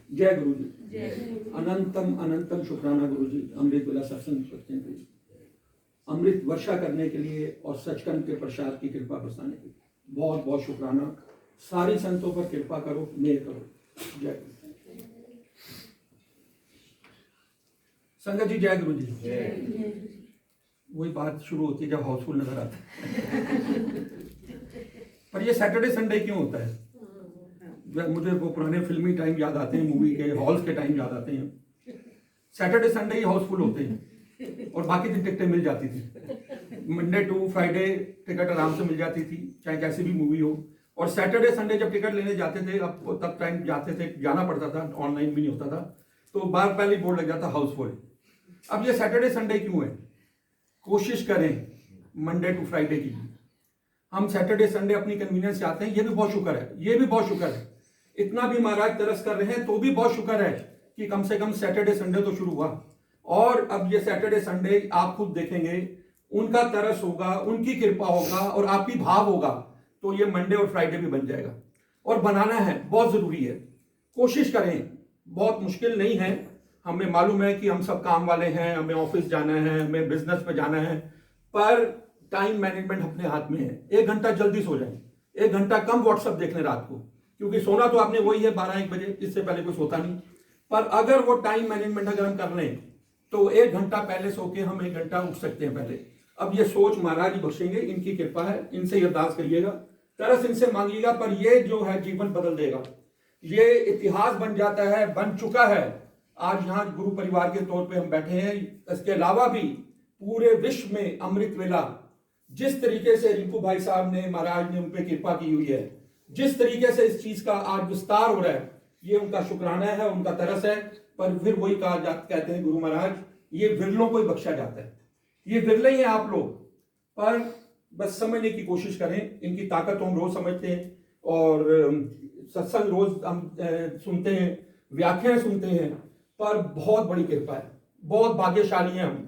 जय गुरु जी। अनंतम अनंतम शुक्राना गुरु जी, अमृत वेला सत्संग करते हैं, अमृत वर्षा करने के लिए और सचखंड के प्रसाद की कृपा बरसाने के लिए बहुत बहुत शुक्राना। सारी संतों पर कृपा करो, मेहर करो। जय गुरु। संगत जी जय गुरु जी। वही बात शुरू होती है जब हाउसफुल नजर आता है। पर ये सैटरडे संडे क्यों होता है? मुझे वो पुराने फिल्मी टाइम याद आते हैं, मूवी के हॉल्स के टाइम याद आते हैं। सैटरडे संडे ही हाउसफुल होते हैं और बाकी दिन टिकटें मिल जाती थी। मंडे टू फ्राइडे टिकट आराम से मिल जाती थी, चाहे कैसी भी मूवी हो। और सैटरडे संडे जब टिकट लेने जाते थे, अब तब टाइम जाते थे, जाना पड़ता था, ऑनलाइन भी नहीं होता था, तो बार पहले बोर्ड लग जाता हाउसफुल। अब ये सैटरडे संडे क्यों है? कोशिश करें मंडे टू फ्राइडे की। हम सैटरडे संडे अपनी कन्वीनियंस से आते हैं, ये भी बहुत शुक्र है, ये भी बहुत शुक्र है। इतना भी महाराज तरस कर रहे हैं तो भी बहुत शुक्र है कि कम से कम सैटरडे संडे तो शुरू हुआ। और अब ये सैटरडे संडे आप खुद देखेंगे, उनका तरस होगा, उनकी कृपा होगा और आपकी भाव होगा, तो ये मंडे और फ्राइडे भी बन जाएगा। और बनाना है, बहुत जरूरी है। कोशिश करें, बहुत मुश्किल नहीं है। हमें मालूम है कि हम सब काम वाले हैं, हमें ऑफिस जाना है, हमें बिजनेस पे जाना है, पर टाइम मैनेजमेंट अपने हाथ में है। 1 घंटा जल्दी सो जाएं, 1 घंटा कम व्हाट्सएप देख लें रात को, क्योंकि सोना तो आपने वही है 12-1 बजे, इससे पहले कोई सोता नहीं। पर अगर वो टाइम मैनेजमेंट अगर हम कर लें तो 1 घंटा पहले सो के हम 1 घंटा उठ सकते हैं पहले। अब ये सोच महाराज ही बख्शेंगे, इनकी कृपा है, इनसे अरदास करिएगा, तरस इनसे मांगिएगा, पर ये जो है जीवन बदल देगा। ये इतिहास बन जाता है, बन चुका है। आज यहाँ गुरु परिवार के तौर पे हम बैठे हैं। इसके अलावा भी पूरे विश्व में अमृत वेला, जिस तरीके से रिंकू भाई साहब ने, महाराज ने उन पे कृपा की हुई है, जिस तरीके से इस चीज का आज विस्तार हो रहा है, ये उनका शुक्राना है, उनका तरस है। पर फिर वही कहा जाता, कहते हैं गुरु महाराज, ये विरलों को ही बख्शा जाता है। ये विरले ही हैं आप लोग, पर बस समझने की कोशिश करें। इनकी ताकत तो हम रोज समझते हैं और सत्संग रोज हम सुनते हैं, व्याख्याएं सुनते हैं, पर बहुत बड़ी कृपा है, बहुत भाग्यशाली हैं हम।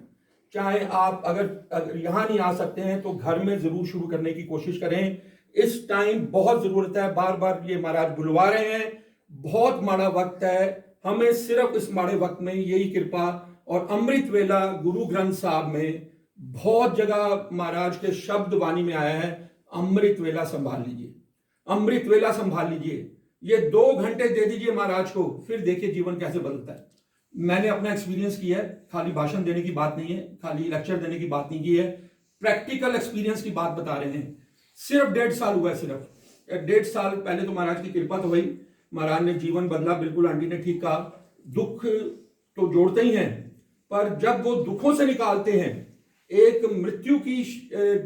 चाहे आप अगर यहां नहीं आ सकते हैं तो घर में जरूर शुरू करने की कोशिश करें। इस टाइम बहुत जरूरत है, बार बार ये महाराज बुलवा रहे हैं, बहुत माड़ा वक्त है। हमें सिर्फ इस माड़े वक्त में यही कृपा, और अमृत वेला गुरु ग्रंथ साहब में बहुत जगह महाराज के शब्द वाणी में आया है, अमृत वेला संभाल लीजिए, अमृत वेला संभाल लीजिए। ये 2 घंटे दे दीजिए महाराज को, फिर देखिए जीवन कैसे बदलता है। मैंने अपना एक्सपीरियंस किया है, खाली भाषण देने की बात नहीं है, खाली लेक्चर देने की बात नहीं की है, प्रैक्टिकल एक्सपीरियंस की बात बता रहे हैं। सिर्फ 1.5 साल हुआ है, सिर्फ 1.5 साल पहले तो महाराज की कृपा तो हुई, महाराज ने जीवन बदला, बिल्कुल आंटी ने ठीक कहा। दुख तो जोड़ते ही हैं, पर जब वो दुखों से निकालते हैं, एक मृत्यु की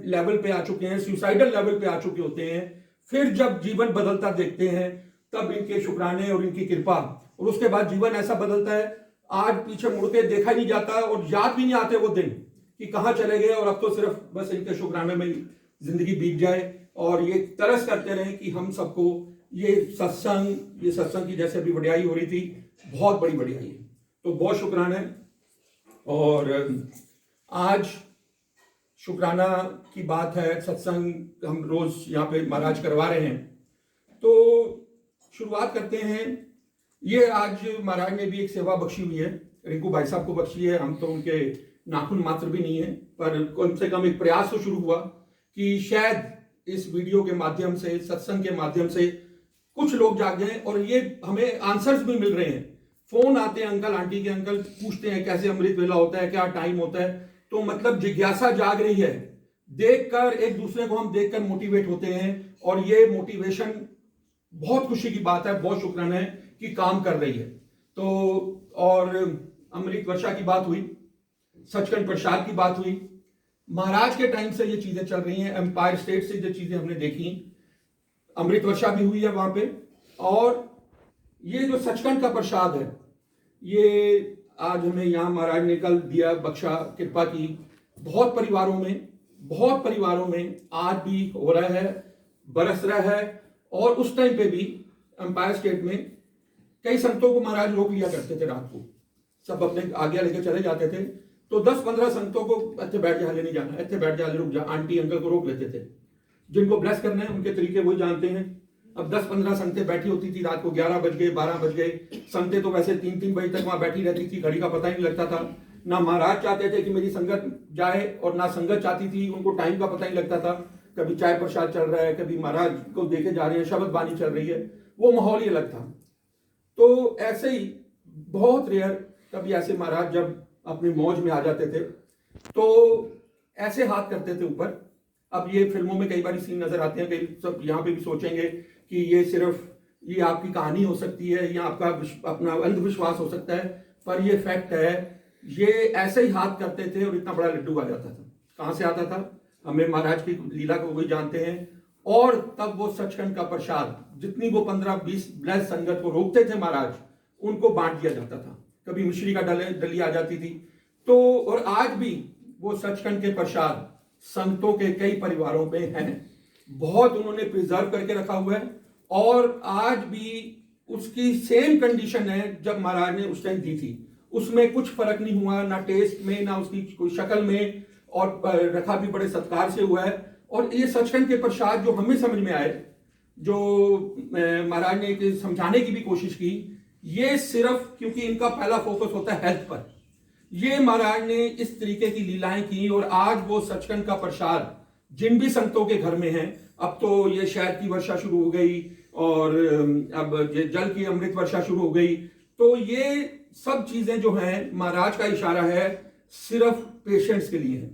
लेवल पे आ चुके हैं, सुसाइडल लेवल पे आ चुके होते हैं, फिर जब जीवन बदलता देखते हैं, तब इनके शुक्राने और इनकी कृपा, और उसके बाद जीवन ऐसा बदलता है, आज पीछे मुड़ के देखा नहीं जाता और याद भी नहीं आते वो दिन कि कहां चले गए, और अब तो सिर्फ बस इनके शुक्राने में जिंदगी बीत जाए। और ये तरस करते रहे कि हम सबको ये सत्संग की जैसे अभी वड्याई हो रही थी, बहुत बड़ी वड्याई है, तो बहुत शुक्राना है। और आज शुक्राना की बात है, सत्संग हम रोज यहाँ पे महाराज करवा रहे हैं, तो शुरुआत करते हैं। ये आज महाराज ने भी एक सेवा बख्शी हुई है, रिंकू भाई साहब को बख्शी है। हम तो उनके नाखून मात्र भी नहीं है, पर कम से कम एक प्रयास तो शुरू हुआ कि शायद इस वीडियो के माध्यम से, सत्संग के माध्यम से कुछ लोग जागे, और ये हमें आंसर्स भी मिल रहे हैं। फोन आते हैं अंकल आंटी के, अंकल पूछते हैं कैसे अमृत वेला होता है, क्या टाइम होता है, तो मतलब जिज्ञासा जाग रही है। देखकर एक दूसरे को हम देखकर मोटिवेट होते हैं, और ये मोटिवेशन बहुत खुशी की बात है, बहुत शुक्राना है कि काम कर रही है। तो और अमृत वर्षा की बात हुई, सचखंड प्रसाद की बात हुई, महाराज के टाइम से ये चीजें चल रही हैं। एम्पायर स्टेट से जो चीजें हमने देखी, अमृत वर्षा भी हुई है वहां पे। और ये जो सचखंड का प्रसाद है, ये आज हमें यहाँ महाराज ने कल दिया, बख्शा, कृपा की। बहुत परिवारों में आज भी हो रहा है, बरस रहा है। और उस टाइम पे भी एम्पायर स्टेट में कई संतों को महाराज रोक लिया करते थे, रात को सब अपने आज्ञा लेकर चले जाते थे, तो 10-15 संतों को इतने बैठ जा, हले नहीं जाना, इतने बैठ जा, रुक जा, आंटी अंकल को रोक लेते थे। जिनको ब्लेस करना है उनके तरीके वही जानते हैं, अब 10-15 संगतें बैठी होती थी, रात को 11 बज गए, 12 बज गए, संगतें तो वैसे 3-3 बजे तक वहां बैठी रहती थी, घड़ी का पता ही नहीं लगता था। ना महाराज चाहते थे कि मेरी संगत जाए और ना संगत चाहती थी, उनको टाइम का पता ही लगता था। कभी चाय प्रसाद चल रहा है, कभी महाराज को देखे जा रहे हैं, शब्द बानी चल रही है, वो माहौल ही अलग था। तो ऐसे ही बहुत रेयर कभी ऐसे महाराज जब अपनी मौज में आ जाते थे तो ऐसे हाथ करते थे ऊपर। अब ये फिल्मों में कई बार सीन नजर आते हैं, कई सब यहाँ पे भी सोचेंगे कि ये सिर्फ ये आपकी कहानी हो सकती है या आपका अपना अंधविश्वास हो सकता है, पर ये फैक्ट है। ये ऐसे ही हाथ करते थे और इतना बड़ा लड्डू आ जाता था। कहाँ से आता था? हमें महाराज की लीला को वही जानते हैं। और तब वो सचखंड का प्रसाद जितनी वो 15-20 ब्लेस संगत को रोकते थे महाराज, उनको बांट दिया जाता था। कभी मिश्री का डली आ जाती थी। तो और आज भी वो सचखंड के प्रसाद संतों के कई परिवारों में हैं, बहुत उन्होंने प्रिजर्व करके रखा हुआ है और आज भी उसकी सेम कंडीशन है जब महाराज ने उस टाइम दी थी। उसमें कुछ फर्क नहीं हुआ, ना टेस्ट में ना उसकी कोई शक्ल में, और रखा भी बड़े सत्कार से हुआ है। और ये सचखंड के प्रसाद जो हमें समझ में आए, जो महाराज ने समझाने की भी कोशिश की, ये सिर्फ क्योंकि इनका पहला फोकस होता है हेल्थ पर, ये महाराज ने इस तरीके की लीलाएं की और आज वो सचखंड का प्रसाद जिन भी संतों के घर में है, अब तो ये शहद की वर्षा शुरू हो गई और अब ये जल की अमृत वर्षा शुरू हो गई। तो ये सब चीजें जो हैं, महाराज का इशारा है सिर्फ पेशेंट्स के लिए है।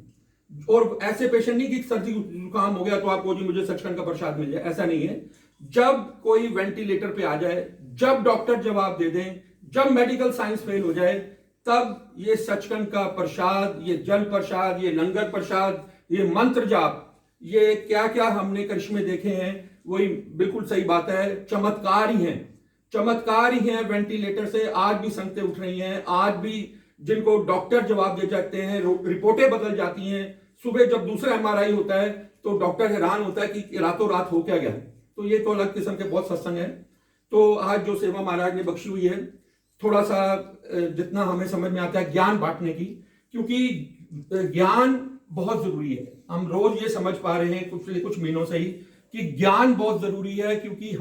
और ऐसे पेशेंट नहीं कि सर्दी जुकाम हो गया तो आपको जी मुझे सचखंड का प्रसाद मिल जाए, ऐसा नहीं है। जब कोई वेंटिलेटर पे आ जाए, जब डॉक्टर जवाब दे दें, जब मेडिकल साइंस फेल हो जाए, तब ये सचखंड का प्रसाद, ये जल प्रसाद, ये लंगर प्रसाद, ये मंत्र जाप, ये क्या क्या हमने करिश्मे देखे हैं, वही बिल्कुल सही बात है, चमत्कार ही हैं, चमत्कार ही हैं। वेंटिलेटर से आज भी संगतें उठ रही हैं, आज भी जिनको डॉक्टर जवाब दे जाते हैं, रिपोर्टें बदल जाती हैं। सुबह जब दूसरा एमआरआई होता है तो डॉक्टर हैरान होता है कि रातों रात हो क्या गया। तो ये तो अलग किस्म के बहुत सत्संग है। तो आज जो सेवा महाराज ने बख्शी हुई है, थोड़ा सा जितना हमें समझ में आता है ज्ञान बांटने की, क्योंकि ज्ञान बहुत जरूरी है। हम रोज ये समझ पा रहे हैं कुछ महीनों से ही कि ज्ञान बहुत जरूरी है, क्योंकि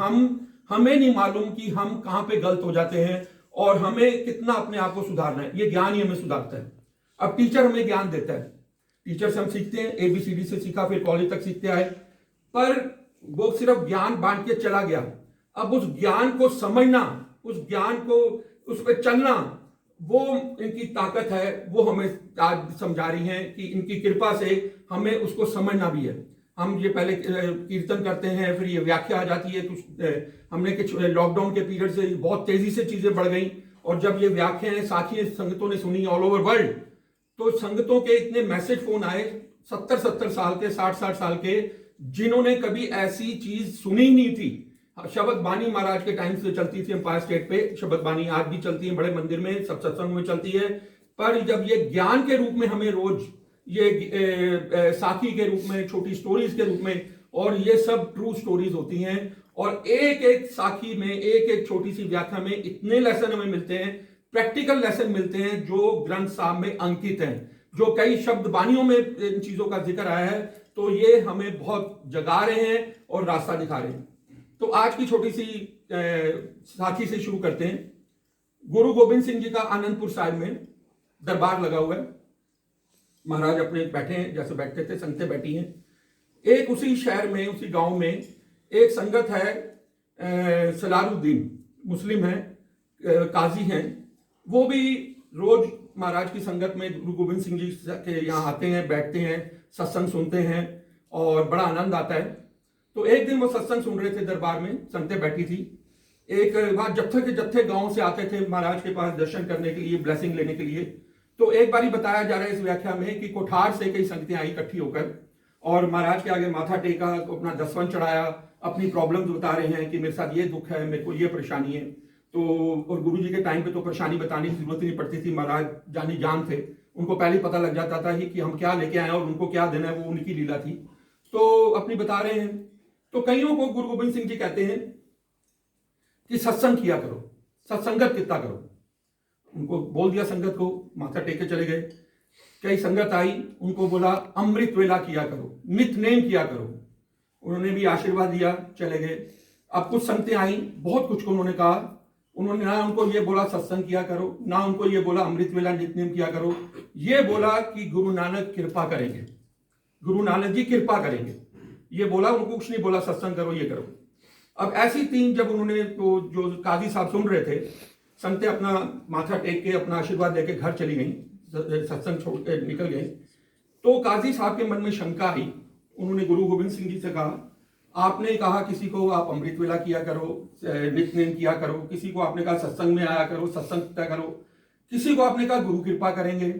हमें नहीं मालूम कि हम कहां पे गलत हो जाते हैं और हमें कितना अपने आप को सुधारना है। ये ज्ञान ही हमें सुधारता है। अब टीचर हमें ज्ञान देता है, टीचर से हम सीखते हैं, ABCD से सीखा, फिर कॉलेज तक सीखते आए, पर वो सिर्फ ज्ञान बांट के चला गया। अब उस ज्ञान को समझना, उस ज्ञान को उस पर चलना, वो इनकी ताकत है। वो हमें आज समझा रही हैं कि इनकी कृपा से हमें उसको समझना भी है। हम ये पहले कीर्तन करते हैं, फिर ये व्याख्या आ जाती है। कुछ हमने कुछ लॉकडाउन के पीरियड से बहुत तेजी से चीजें बढ़ गई, और जब ये व्याख्याएं साथी संगतों ने सुनी ऑल ओवर वर्ल्ड, तो संगतों के इतने मैसेज फोन आए 70-70 साल के, 60-60 साल के, जिन्होंने कभी ऐसी चीज सुनी नहीं थी। शब्द बानी महाराज के टाइम से चलती थी एम्पायर स्टेट पे, शब्द बानी आज भी चलती है, बड़े मंदिर में सब सत्संग में चलती है। पर जब ये ज्ञान के रूप में हमें रोज ये साखी के रूप में, छोटी स्टोरीज के रूप में, और ये सब ट्रू स्टोरीज होती हैं, और एक एक साखी में, एक एक छोटी सी व्याख्या में इतने लेसन हमें मिलते हैं, प्रैक्टिकल लेसन मिलते हैं जो ग्रंथ साहब में अंकित हैं, जो कई शब्द बानियों में इन चीजों का जिक्र आया है। तो ये हमें बहुत जगा रहे हैं और रास्ता दिखा रहे हैं। तो आज की छोटी सी साखी से शुरू करते हैं। गुरु गोविंद सिंह जी का आनंदपुर साहिब में दरबार लगा हुआ है। महाराज अपने बैठे हैं, जैसे बैठते थे, संगतें बैठी हैं। एक उसी शहर में, उसी गांव में एक संगत है, सलारुद्दीन, मुस्लिम है, काजी हैं। वो भी रोज महाराज की संगत में गुरु गोविंद सिंह जी के यहाँ आते हैं, बैठते हैं, सत्संग सुनते हैं और बड़ा आनंद आता है। तो एक दिन वो सत्संग सुन रहे थे दरबार में, संगतें बैठी थी। एक बार जत्थे के जत्थे गांव से आते थे महाराज के पास दर्शन करने के लिए, ब्लेसिंग लेने के लिए। तो एक बारी बताया जा रहा है इस व्याख्या में कि कोठार से कई संगतें आई इकट्ठी होकर, और महाराज के आगे माथा टेका, अपना दसवन चढ़ाया, अपनी प्रॉब्लम्स बता रहे हैं कि मेरे साथ ये दुख है, मेरे को ये परेशानी है। तो और गुरु जी के टाइम पे तो परेशानी बताने की जरूरत ही नहीं पड़ती थी, महाराज जानी जान थे, उनको पहले ही पता लग जाता था कि हम क्या लेके आए और उनको क्या देना है, वो उनकी लीला थी। तो अपनी बता रहे हैं। तो कईयों को गुरु गोविंद सिंह जी कहते हैं कि सत्संग किया करो, सत्संगत कितना करो। उनको बोल दिया संगत को, माथा टेक के चले गए। कई संगत आई, उनको बोला अमृत वेला किया करो, नित नेम किया करो। उन्होंने भी आशीर्वाद दिया, चले गए। अब कुछ संगतें आई, बहुत कुछ को उन्होंने कहा। उन्होंने ना उनको ये बोला सत्संग किया करो, ना उनको ये बोला अमृत वेला नित्य नेम किया करो, ये बोला कि गुरु नानक कृपा करेंगे, गुरु नानक जी कृपा करेंगे, ये बोला। उनको कुछ नहीं बोला सत्संग करो ये करो। अब ऐसी तीन जब उन्होंने तो जो काजी साहब सुन रहे थे, संगतें अपना माथा टेक के अपना आशीर्वाद लेके घर चली गई, सत्संग छोड़ के निकल गए। तो काजी साहब के मन में शंका आई। उन्होंने गुरु गोविंद सिंह जी से कहा, आपने कहा किसी को आप अमृत वेला किया करो, नित्य नेम किया करो, किसी को आपने कहा सत्संग में आया करो, सत्संग किया करो, किसी को आपने कहा गुरु कृपा करेंगे।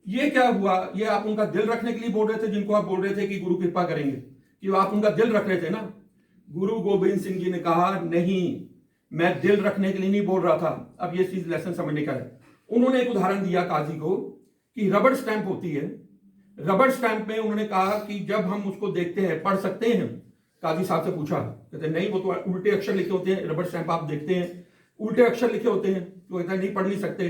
ये क्या हुआ? ये आप उनका दिल रखने के लिए बोल रहे थे, जिनको आप बोल रहे थे कि गुरु कृपा करेंगे, कि आप उनका दिल रख रहे थे ना? गुरु गोविंद सिंह जी ने कहा, नहीं, मैं दिल रखने के लिए नहीं बोल रहा था। अब ये चीज लेसन समझने का है। उन्होंने एक उदाहरण दिया काजी को कि रबड़ स्टैंप होती है। रबड़ स्टैंप में उन्होंने कहा कि जब हम उसको देखते हैं, पढ़ सकते हैं? काजी साहब से पूछा, कहते नहीं, वो तो उल्टे अक्षर लिखे होते हैं, रबड़ स्टैंप आप देखते हैं उल्टे अक्षर लिखे होते हैं, तो कहता नहीं, पढ़ नहीं सकते।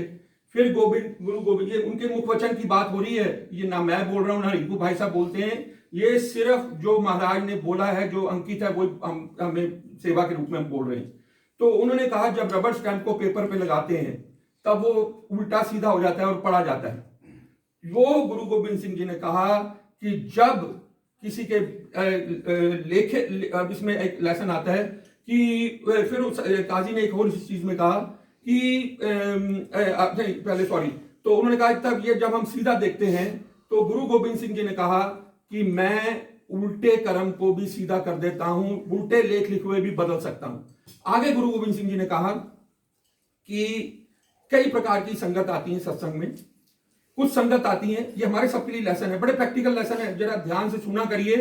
फिर गुरु गोविंद, ये उनके मुख वचन की बात हो रही है, ये ना मैं बोल रहा हूं ना रिंकू भाई साहब बोलते हैं, ये सिर्फ जो महाराज ने बोला है, जो अंकित है, वो हमें सेवा के रूप में हम बोल रहे हैं। तो उन्होंने कहा जब रबड़ स्टैंप को पेपर पे लगाते हैं तब वो उल्टा सीधा हो जाता है और पढ़ा जाता है। वो गुरु गोविंद सिंह जी ने कहा कि जब किसी के लेखे, इसमें एक लेसन आता है कि फिर उस काजी ने एक और चीज में कहा कि पहले सॉरी, तो उन्होंने कहा तब ये जब हम सीधा देखते हैं, तो गुरु गोविंद सिंह जी ने कहा कि मैं उल्टे कर्म को भी सीधा कर देता हूं, उल्टे लेख लिखे हुए भी बदल सकता हूं। आगे गुरु गोविंद सिंह जी ने कहा कि कई प्रकार की संगत आती है सत्संग में, कुछ संगत आती है, ये हमारे सबके लिए लेसन है, बड़े प्रैक्टिकल लेसन है, जरा ध्यान से सुना करिए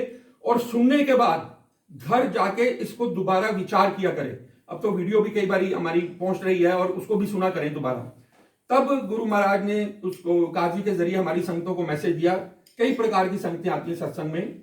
और सुनने के बाद घर जाके इसको दोबारा विचार किया करें। अब तो वीडियो भी कई बार हमारी पहुंच रही है, और उसको भी सुना करें दोबारा। तब गुरु महाराज ने उसको काजी के जरिए हमारी संगतों को मैसेज दिया। कई प्रकार की संगतें आती हैं सत्संग में।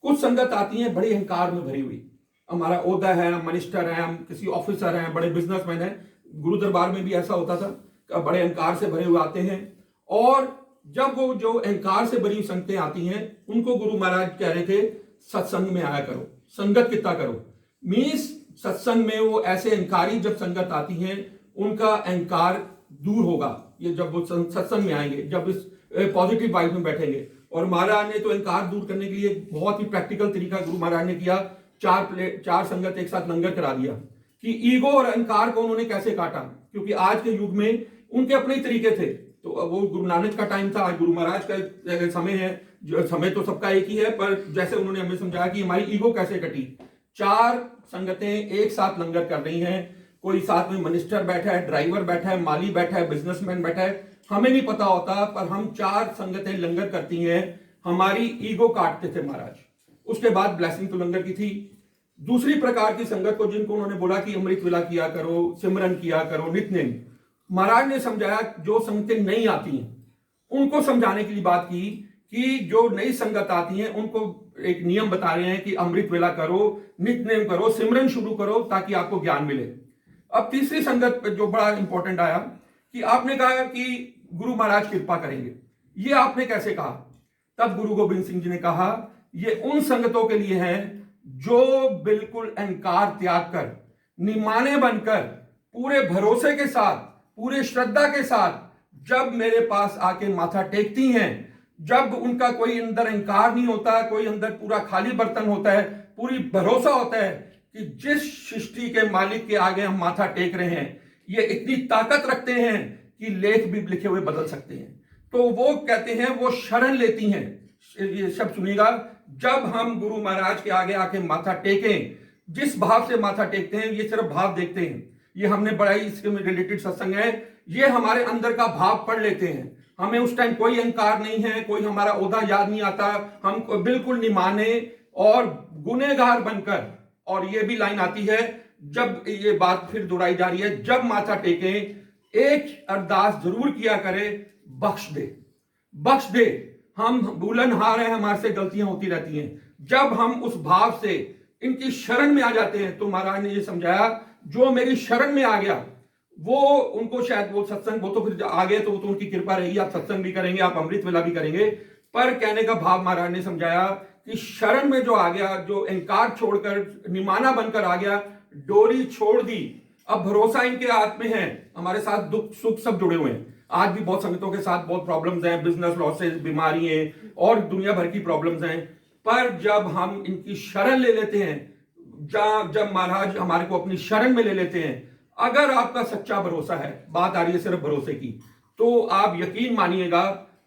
कुछ संगत आती हैं बड़े अहंकार में भरी हुई, हमारा ओहदा है, हम मिनिस्टर हैं, हम किसी ऑफिसर हैं, बड़े बिजनेसमैन हैं। गुरु दरबार में भी ऐसा होता था, बड़े अहंकार से भरे हुए आते हैं। और जब वो जो अहंकार से भरी संगतें आती हैं, उनको गुरु महाराज कह रहे थे सत्संग में आया करो, संगत कितना करो। मीन्स सत्संग में वो ऐसे अहंकारी जब संगत आती हैं, उनका अहंकार दूर होगा, ये जब वो सत्संग में आएंगे, जब इस पॉजिटिव वाइब में बैठेंगे। और महाराज ने तो अहंकार दूर करने के लिए बहुत ही प्रैक्टिकल तरीका गुरु महाराज ने किया। 4 संगत एक साथ लंगर करा दिया कि ईगो और अहंकार को उन्होंने कैसे काटा, क्योंकि आज के युग में उनके अपने ही तरीके थे। तो वो गुरु नानक का टाइम था, आज गुरु महाराज का समय है, जो समय तो सबका एक ही है, पर जैसे उन्होंने हमें समझाया कि हमारी ईगो कैसे कटी। 4 संगतें एक साथ लंगर कर रही हैं, कोई साथ में मिनिस्टर बैठा है, ड्राइवर बैठा है, माली बैठा है, बिजनेसमैन बैठा है, हमें नहीं पता होता, पर हम 4 संगतें लंगर करती हैं। हमारी ईगो काटते थे महाराज। उसके बाद ब्लेसिंग तो लंगर की थी। दूसरी प्रकार की संगत को, जिनको उन्होंने बोला कि अमृत वेला किया करो, सिमरन किया करो, नित्य नेम, महाराज ने समझाया जो संगतें नहीं आती हैं उनको समझाने के लिए बात की कि जो नई संगत आती हैं उनको एक नियम बता रहे हैं कि अमृत वेला करो, नित्य नेम करो, सिमरन शुरू करो, ताकि आपको ज्ञान मिले। अब तीसरी संगत पे जो बड़ा इंपॉर्टेंट आया कि आपने कहा कि गुरु महाराज कृपा करेंगे, ये आपने कैसे कहा? तब गुरु गोविंद सिंह जी ने कहा ये उन संगतों के लिए है जो बिल्कुल अहंकार त्याग कर, निमाने बनकर, पूरे भरोसे के साथ, पूरे श्रद्धा के साथ जब मेरे पास आके माथा टेकती हैं, जब उनका कोई अंदर अहंकार नहीं होता, कोई अंदर पूरा खाली बर्तन होता है, पूरी भरोसा होता है कि जिस सृष्टि के मालिक के आगे हम माथा टेक रहे हैं, ये इतनी ताकत रखते हैं कि लेख भी लिखे हुए बदल सकते हैं। तो वो कहते हैं, वो शरण लेती हैं। ये शब्द सुनिएगा, जब हम गुरु महाराज के आगे आके माथा टेकें, जिस भाव से माथा टेकते हैं, ये सिर्फ भाव देखते हैं, ये हमने बड़ा ही इसके रिलेटेड सत्संग है, ये हमारे अंदर का भाव पढ़ लेते हैं। हमें उस टाइम कोई अहंकार नहीं है, कोई हमारा ओहदा याद नहीं आता, हम बिल्कुल निमाने और गुनहगार बनकर। और ये भी लाइन आती है, जब ये बात फिर दोहराई जा रही है, जब माथा टेकें एक अरदास जरूर किया करे, बख्श दे, बख्श दे। हम भूलनहार हैं, हमारे से गलतियां होती रहती हैं। जब हम उस भाव से इनकी शरण में आ जाते हैं, तो महाराज ने ये समझाया, जो मेरी शरण में आ गया वो उनको शायद वो सत्संग, वो तो फिर आ गए तो वो तो उनकी कृपा रहेगी, आप सत्संग भी करेंगे, आप अमृत वेला भी करेंगे। पर कहने का भाव महाराज ने समझाया कि शरण में जो आ गया, जो अहंकार छोड़कर निमाना बनकर आ गया, डोरी छोड़ दी, अब भरोसा इनके हाथ में है। हमारे साथ दुख सुख सब जुड़े हुए हैं। आज भी बहुत संगतों के साथ बहुत प्रॉब्लम्स हैं, बिजनेस लॉसेस, बीमारी हैं और दुनिया भर की प्रॉब्लम्स हैं। पर जब हम इनकी शरण ले लेते हैं, जब महाराज हमारे को अपनी शरण में ले लेते हैं, अगर आपका सच्चा भरोसा है, बात आ रही है सिर्फ भरोसे की, तो आप यकीन मानिएगा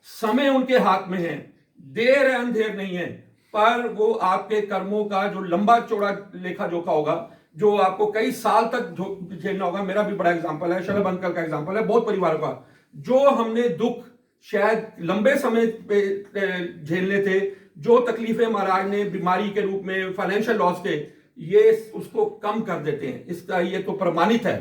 समय उनके हाथ में है। देर है अंधेर नहीं है, पर वो आपके कर्मों का जो लंबा चौड़ा लेखा जोखा होगा, जो आपको कई साल तक झेलना होगा। मेरा भी बड़ा एग्जांपल है, शलभ अंकल का एग्जांपल है, बहुत परिवारों का, जो हमने दुख शायद लंबे समय पे झेलने थे, जो तकलीफें महाराज ने बीमारी के रूप में, फाइनेंशियल लॉस के, ये उसको कम कर देते हैं। इसका ये तो प्रमाणित है।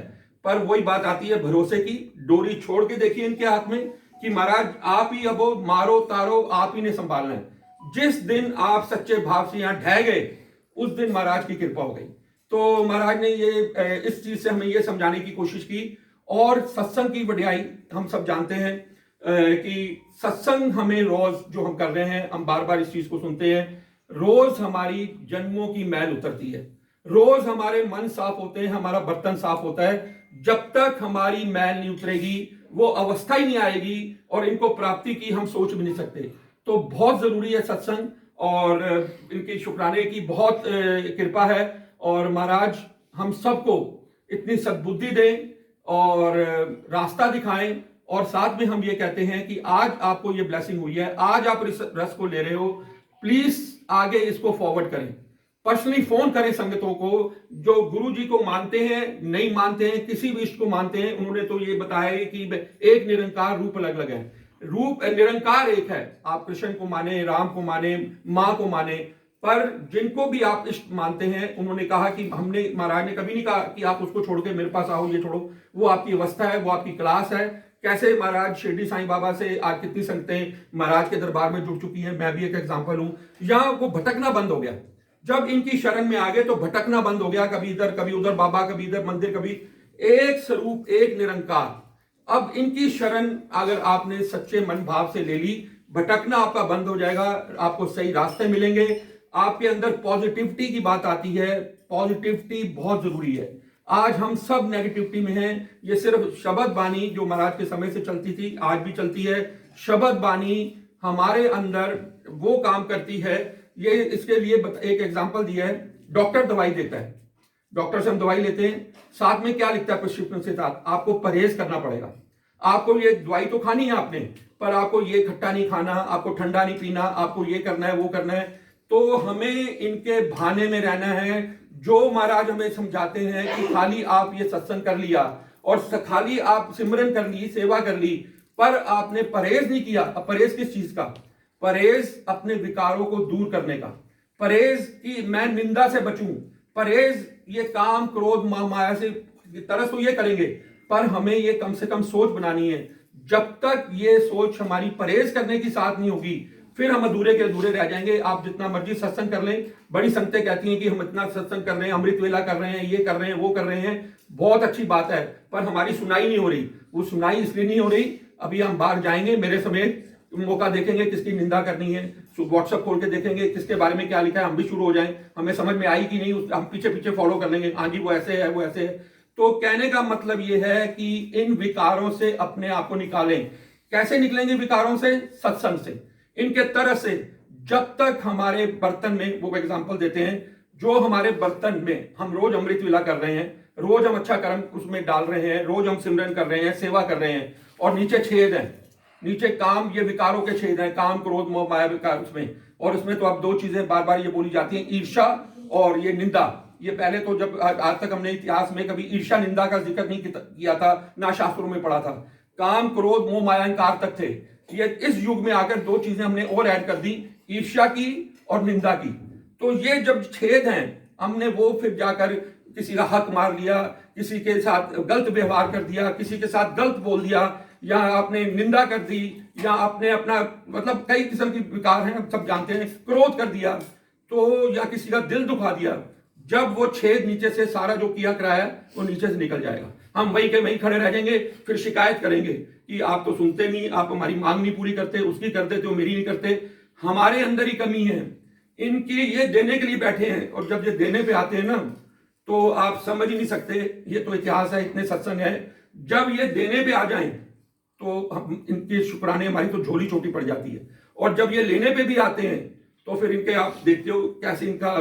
पर वही बात आती है भरोसे की। डोरी छोड़ के देखिए इनके हाथ में कि महाराज आप ही अब मारो तारो आप ही ने संभालना है। जिस दिन आप सच्चे भाव से यहां ढह गए, उस दिन महाराज की कृपा हो गई। तो महाराज ने ये इस चीज से हमें ये समझाने की कोशिश की। और सत्संग की वड्याई हम सब जानते हैं कि सत्संग हमें रोज जो हम कर रहे हैं, हम बार बार इस चीज को सुनते हैं, रोज हमारी जन्मों की मैल उतरती है, रोज हमारे मन साफ होते हैं, हमारा बर्तन साफ होता है। जब तक हमारी मैल नहीं उतरेगी, वो अवस्था ही नहीं आएगी और इनको प्राप्ति की हम सोच भी नहीं सकते। तो बहुत जरूरी है सत्संग, और इनकी शुक्राने की बहुत कृपा है। और महाराज हम सबको इतनी सद्बुद्धि दें और रास्ता दिखाएं। और साथ में हम ये कहते हैं कि आज आपको ये ब्लेसिंग हुई है, आज आप इस रस को ले रहे हो, प्लीज आगे इसको फॉरवर्ड करें। पर्सनली फोन करें संगतों को जो गुरु जी को मानते हैं, नहीं मानते हैं, किसी भी इष्ट को मानते हैं। उन्होंने तो ये बताया कि एक निरंकार, रूप अलग अलग है, रूप निरंकार एक है। आप कृष्ण को माने, राम को माने, मां को माने, पर जिनको भी आप इष्ट मानते हैं, उन्होंने कहा कि हमने, महाराज ने कभी नहीं कहा कि आप उसको छोड़ के मेरे पास आओ, ये छोड़ो। वो आपकी अवस्था है, वो आपकी क्लास है। कैसे महाराज शिरडी साईं बाबा से आज कितनी संगतें महाराज के दरबार में जुड़ चुकी हैं, मैं भी एक एग्जांपल हूं। यहां वो भटकना बंद हो गया, जब इनकी शरण में आ गए तो भटकना बंद हो गया, कभी इधर कभी उधर बाबा, कभी इधर मंदिर, कभी एक स्वरूप, एक निरंकार। अब इनकी शरण अगर आपने सच्चे मन भाव से ले ली, भटकना आपका बंद हो जाएगा, आपको सही रास्ते मिलेंगे। आपके अंदर पॉजिटिविटी की बात आती है, पॉजिटिविटी बहुत जरूरी है। आज हम सब नेगेटिविटी में हैं। ये सिर्फ शब्द बानी जो महाराज के समय से चलती थी, आज भी चलती है। शब्द बानी हमारे अंदर वो काम करती है। ये इसके लिए एक एग्जांपल दिया है। डॉक्टर दवाई देता है, डॉक्टर से हम दवाई लेते हैं, साथ में क्या लिखता है प्रिस्क्रिप्शन के साथ, आपको परहेज करना पड़ेगा। आपको ये दवाई तो खानी है आपने, पर आपको ये खट्टा नहीं खाना, आपको ठंडा नहीं पीना, आपको ये करना है, वो करना है। तो हमें इनके बहाने में रहना है। जो महाराज हमें समझाते हैं कि खाली आप ये सत्संग कर लिया और खाली आप सिमरन कर ली, सेवा कर ली, पर आपने परहेज नहीं किया। अब परहेज किस चीज का? परहेज अपने विकारों को दूर करने का, परहेज कि मैं निंदा से बचूं, परहेज ये काम क्रोध माया से तरस तो ये करेंगे, पर हमें ये कम से कम सोच बनानी है। जब तक ये सोच हमारी परहेज करने की साथ नहीं होगी, फिर हम अधूरे के अधूरे रह जाएंगे। आप जितना मर्जी सत्संग कर लें, बड़ी संगतें कहती हैं कि हम इतना सत्संग कर रहे हैं, अमृत वेला कर रहे हैं, ये कर रहे हैं, वो कर रहे हैं, बहुत अच्छी बात है, पर हमारी सुनाई नहीं हो रही। वो सुनाई इसलिए नहीं हो रही, अभी हम बाहर जाएंगे मेरे समेत, मौका देखेंगे किसकी निंदा करनी है, व्हाट्सएप खोल के देखेंगे किसके बारे में क्या लिखा है, हम भी शुरू हो जाएं। हमें समझ में आई कि नहीं, हम पीछे पीछे फॉलो कर लेंगे, हाँ जी वो ऐसे है, वो ऐसे है। तो कहने का मतलब ये है कि इन विकारों से अपने आप को निकालें। कैसे निकलेंगे विकारों से? सत्संग से, इनके तरह से। जब तक हमारे बर्तन में, वो एग्जांपल देते हैं, जो हमारे बर्तन में हम रोज अमृत विला कर रहे हैं, रोज हम अच्छा कर्म उसमें डाल रहे हैं, रोज हम सिमरन कर रहे हैं, सेवा कर रहे हैं, और नीचे छेद है, नीचे काम, ये विकारों के छेद हैं, काम क्रोध मोह माया विकार उसमें। और उसमें तो अब दो चीजें बार बार ये बोली जाती हैं, ईर्षा और ये निंदा। ये पहले तो जब आज तक हमने इतिहास में कभी ईर्षा निंदा का जिक्र नहीं किया था, ना शास्त्रों में पढ़ा था। काम क्रोध मोह माया अहंकार तक थे। ये इस युग में आकर दो चीजें हमने और ऐड कर दी, ईर्ष्या की और निंदा की। तो ये जब छेद हैं, हमने वो फिर जाकर किसी का हक मार लिया, किसी के साथ गलत व्यवहार कर दिया, किसी के साथ गलत बोल दिया, या आपने निंदा कर दी, या आपने अपना मतलब कई किस्म की विकार हैं, हम सब जानते हैं, क्रोध कर दिया, तो या किसी का दिल दुखा दिया। जब वो छेद नीचे से सारा जो किया कराया वो नीचे से निकल जाएगा, हम वहीं के वहीं खड़े रह जाएंगे, फिर शिकायत करेंगे कि आप तो सुनते नहीं, आप हमारी मांग नहीं पूरी करते, उसकी कर देते हो, मेरी नहीं करते। हमारे अंदर ही कमी है, इनकी ये देने के लिए बैठे हैं। और जब ये देने पे आते हैं ना, तो आप समझ ही नहीं सकते। ये तो इतिहास है, इतने सत्संग है, जब ये देने पे आ जाएं तो हम इनके शुक्राने हमारी तो झोली छोटी पड़ जाती है, और जब ये लेने पे भी आते हैं तो फिर इनके आप देखते हो कैसे इनका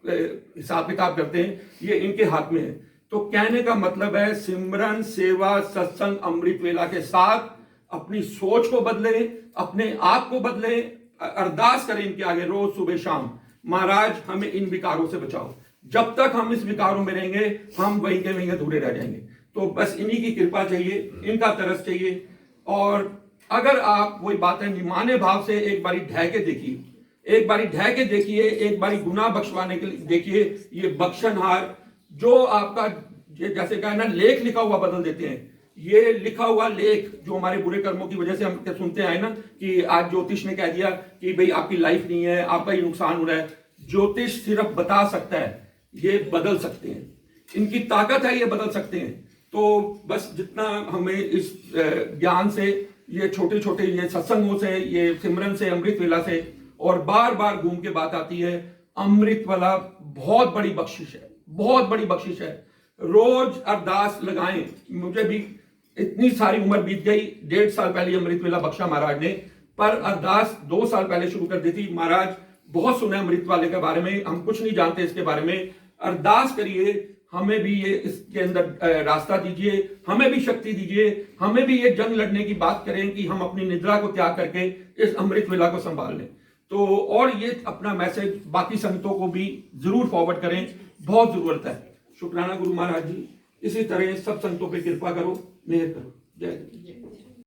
हिसाब किताब करते हैं, ये इनके हाथ में है। तो कहने का मतलब है सिमरन सेवा सत्संग अमृत वेला के साथ अपनी सोच को बदलें, अपने आप को बदलें, अरदास करें इनके आगे रोज सुबह शाम, महाराज हमें इन विकारों से बचाओ। जब तक हम इस विकारों में रहेंगे हम वहीं के वहीं अधूरे रह जाएंगे। तो बस इन्हीं की कृपा चाहिए, इनका तरस चाहिए। और अगर आप वही बात है निमाने भाव से एक बारी ढह के देखिए, एक बारी ढह के देखिए, एक बारी गुनाह बख्शवाने के लिए देखिए, ये बख्शनहार जो आपका जैसे कहा ना लेख लिखा हुआ बदल देते हैं, ये लिखा हुआ लेख जो हमारे बुरे कर्मों की वजह से हम सुनते आए ना कि आज ज्योतिष ने कह दिया कि भाई आपकी लाइफ नहीं है, आपका ही नुकसान हो रहा है। ज्योतिष सिर्फ बता सकता है, ये बदल सकते हैं, इनकी ताकत है, ये बदल सकते हैं। तो बस जितना हमें इस ज्ञान से, ये छोटे छोटे ये सत्संगों से, ये सिमरन से, अमृत वेला से, और बार बार घूम के बात आती है अमृत वाला बहुत बड़ी बख्शिश है, बहुत बड़ी बख्शिश है। रोज अरदास लगाएं। मुझे भी इतनी सारी उम्र बीत गई, 1.5 साल पहले अमृत वेला बख्शा महाराज ने, पर अरदास 2 साल पहले शुरू कर दी थी। महाराज बहुत सुना अमृत वाले के बारे में, हम कुछ नहीं जानते इसके बारे में, अरदास करिए, हमें भी ये इसके अंदर रास्ता दीजिए, हमें भी शक्ति दीजिए, हमें भी ये जंग लड़ने की बात करें कि हम अपनी निद्रा को त्याग करके इस अमृत वेला को संभाल लें। तो और ये अपना मैसेज बाकी संगतों को भी जरूर फॉरवर्ड करें, बहुत जरूरत है। शुक्राना गुरु महाराज जी, इसी तरह सब संतों पे कृपा करो, मेहर करो। जय